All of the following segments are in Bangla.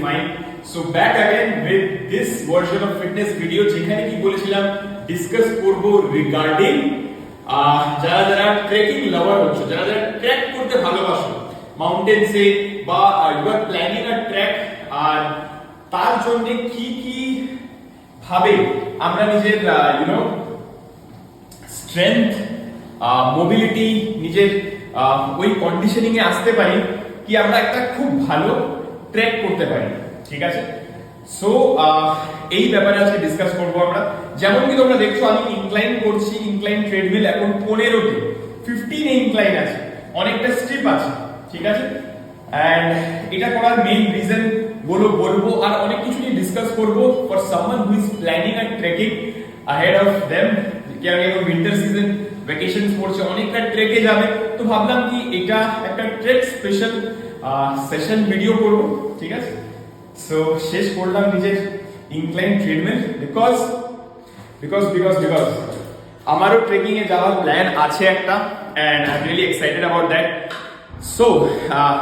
fine. So back again with this version of fitness video যেখানে কি বলেছিলাম ডিসকাস করব রিগার্ডিং যারা যারা ট্রেকিং লাভার হচ্ছে, যারা যারা ট্রেক করতে ভালোবাসো মাউন্টেনসে বা you are planning a trek, আর তার জন্য কি কি ভাবে আমরা নিজের স্ট্রেংথ, মোবিলিটি, নিজের ওই কন্ডিশনিং এ আসতে পারি কি আমরা একটা খুব ভালো ট্রেক করতে পারি। ঠিক আছে, সো এই ব্যাপারে আজকে ডিসকাস করব আমরা। যেমন কি তোমরা দেখছো আমি ইনক্লাইন করছি, ইনক্লাইন ট্রেডমিল এখন 15টি 15 ইনক্লাইন আছে, অনেকটা স্ট্রিপ আছে। ঠিক আছে, এন্ড এটা করার মেইন রিজন বলবো আর অনেক কিছু নিয়ে ডিসকাস করব for someone who is planning and trekking ahead of them। কি আগে উইন্টার সিজন ভ্যাকেশনস পড়ছে, অনেকটা ট্রেকে যাবে, তো ভাবলাম কি এটা একটা ট্রেক স্পেশাল সেশন ভিডিও করব। ঠিক আছে, সো শেষ করলাম নিজের ইনক্লাইন ট্রেডমিল বিকজ আমারও ট্রেকিং এ যাওয়ার প্ল্যান আছে একটা, and I'm really excited about that. So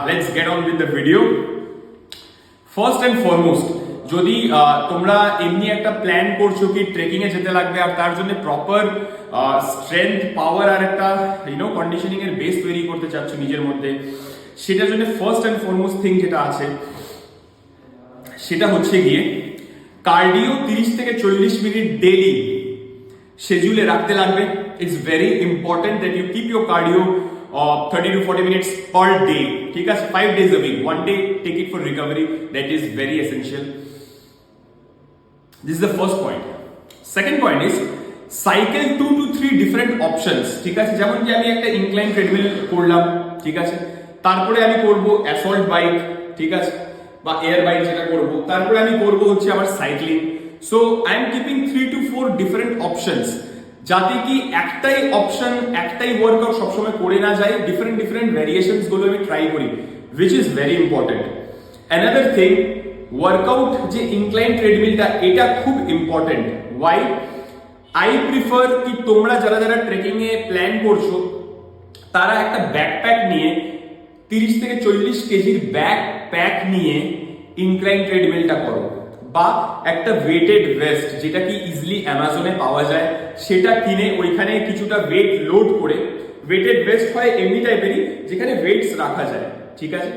let's get on with the video. First and foremost, যদি তোমরা এমনি একটা প্ল্যান করছো কি ট্রেকিং এ যেতে লাগবে আর তার জন্য প্রপার স্ট্রেংথ, পাওয়ার আর একটা কন্ডিশনিং এর বেস তৈরি করতে চাচ্ছ নিজের মধ্যে, সেটার জন্য ফার্স্ট এন্ড ফরমোস্ট থিং যেটা আছে সেটা হচ্ছে গিয়ে কার্ডিও 30 থেকে 40 মিনিট ডেইলি শিডিউলে রাখতে লাগবে। It's very important that you keep your cardio 30 to 40 minutes per day. ঠিক আছে, 5 days a week, 1 day take it for recovery. That is very essential. This is the first point. Second point is cycle 2 to 3 different options. ঠিক আছে, যেমন কি আমি একটা ইনক্লাইন ট্রেডমিল করলাম, ঠিক আছে, তারপরে আমি করব অ্যাসল্ট বাইক, ঠিক আছে, বা এয়ার বাইক যেটা করব, তারপরে আমি করব হচ্ছে আমার cycling. So I am keeping 3 to 4 different options, যাতে কি একটাই অপশন, একটাই ওয়ার্কআউট সবসময় করে না যায়, ডিফারেন্ট ভ্যারিয়েশনস গুলো আমি ট্রাই করি, which is very important. Another thing, workout যে ইনক্লাইন ট্রেডমিলটা, এটা খুব ইম্পর্টেন্ট। Why? I prefer কি তোমরা যারা যারা ট্রেকিং এ প্ল্যান করছো তারা একটা ব্যাকপ্যাক নিয়ে 30 থেকে 40 কেজির ব্যাকপ্যাক নিয়ে ইনক্লাইন ট্রেডমিলটা করো, বা একটা ওয়েটেড ভেস্ট যেটা কি ইজিলি অ্যামাজনে পাওয়া যায় সেটা কিনে ওইখানে কিছুটা ওয়েট লোড করে, ওয়েটেড ভেস্ট হয় এমনি টাইপেরই যেখানে ওয়েটস রাখা যায়, ঠিক আছে,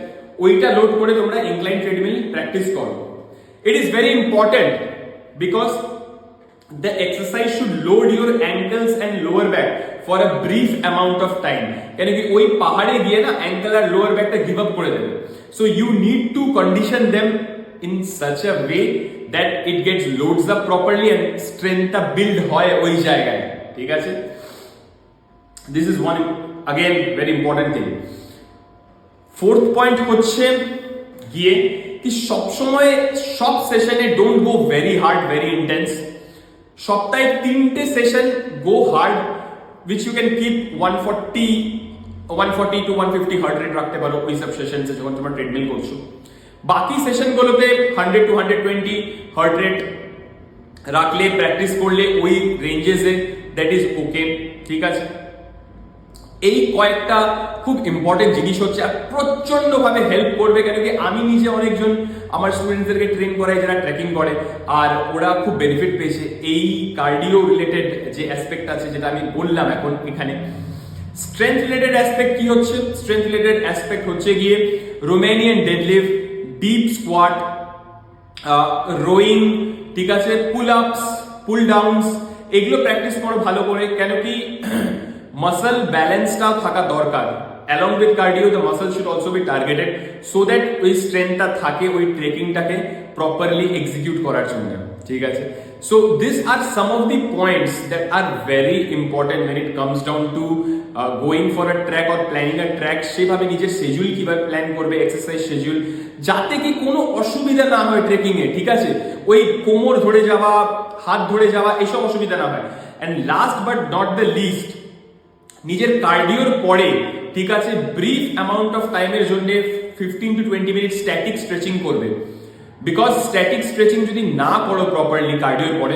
ওইটা লোড করে তোমরা ইনক্লাইন ট্রেডমিল প্র্যাকটিস করো। ইট is very important because the exercise should load your ankles and lower back for a brief amount of time. কেন কি ওই পাহাড়ে গিয়ে না অ্যাঙ্কেল আর লোয়ার ব্যাকটা গিভ আপ করে দেবে। So you need to condition them in such a way that it gets loads up properly and strength build হয় ওই জায়গায়। ঠিক আছে, this is one again very important thing. Fourth point হচ্ছে গিয়ে কি সব সময় সব সেশনে don't go very hard, very intense. সপ্তাহে 3টে session go hard, which you can keep 140 to 150 heart rate রাখতে পারো ওই সব সেশনসে যখন তোমরা ট্রেডমিল করছো। বাকি সেশনগুলোতে 100 to 120 হার্ট রেট রাখলে, প্র্যাকটিস করলে ওই রেঞ্জেসে, দ্যাট ইজ ওকে। ঠিক আছে, এই কয়েকটা খুব ইম্পর্টেন্ট জিনিস হচ্ছে আর প্রচন্ড ভাবে হেল্প করবে। কেন কি আমি নিজে অনেকজন আমার স্টুডেন্টদেরকে ট্রেন করাই যারা ট্রেকিং করে, আর ওরা খুব বেনিফিট পেয়েছে এই কার্ডিও রিলেটেড যে অ্যাসপেক্ট আছে যেটা আমি বললাম এখন এখানে। স্ট্রেংথ রিলেটেড অ্যাসপেক্ট কি হচ্ছে? স্ট্রেংথ রিলেটেড অ্যাসপেক্ট হচ্ছে গিয়ে Romanian deadlift, deep squat, rowing, ঠিক আছে, পুল আপস, পুল ডাউনস, এগুলো প্র্যাকটিস করো ভালো করে। কেন কি মাসল ব্যালেন্সটাও থাকা দরকার। along with cardio the muscle should also be targeted so that ওই স্ট্রেংথটা থাকে ওই ট্রেকিংটাকে প্রপারলি এক্সিকিউট করার জন্য। ঠিক আছে, so these are some of the points that are very important when it comes down to going for a trek or planning a trek। সেভাবে নিজের শিডিউল কিভাবে প্ল্যান করবে, এক্সারসাইজ শিডিউল, যাতে কি কোনো অসুবিধা না হয় ট্রেকিং এ। ঠিক আছে, ওই কোমর ধরে যাওয়া, হাত ধরে যাওয়া, এসব অসুবিধা না হয়। And last but not the least, নিজের কার্ডিওর পরে, ঠিক আছে, ব্রিফ অ্যামাউন্ট অফ টাইমের জন্য 15 to 20 মিনিট স্ট্যাটিক স্ট্রেচিং করবে। বিকজ স্ট্যাটিক স্ট্রেচিং যদি না করো প্রপারলি কার্ডিওর পরে,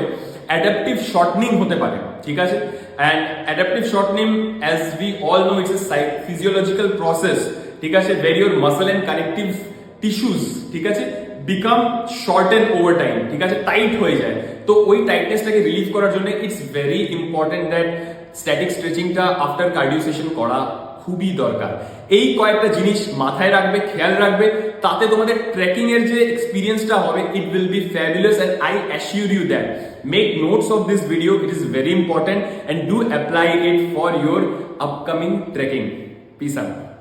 অ্যাডাপটিভ শর্টনিং হতে পারে। ঠিক আছে, and adaptive shortening as we all know it's a physiological process. ঠিক আছে, where your muscle and connective tissues, ঠিক আছে, বিকাম শর্টেন ওভার টাইম, ঠিক আছে, টাইট হয়ে যায়। তো ওই টাইটনেসটাকে রিলিভ করার জন্য it's very important that static স্ট্রেচিংটা আফটার কার্ডিও সেশন করা খুবই দরকার। এই কয়েকটা জিনিস মাথায় রাখবে, খেয়াল রাখবে, তাতে তোমাদের ট্রেকিং এর যে এক্সপিরিয়েন্সটা হবে it will be fabulous and I assure you that. Make notes of this video, it is very important and do apply it for your upcoming trekking. Peace out.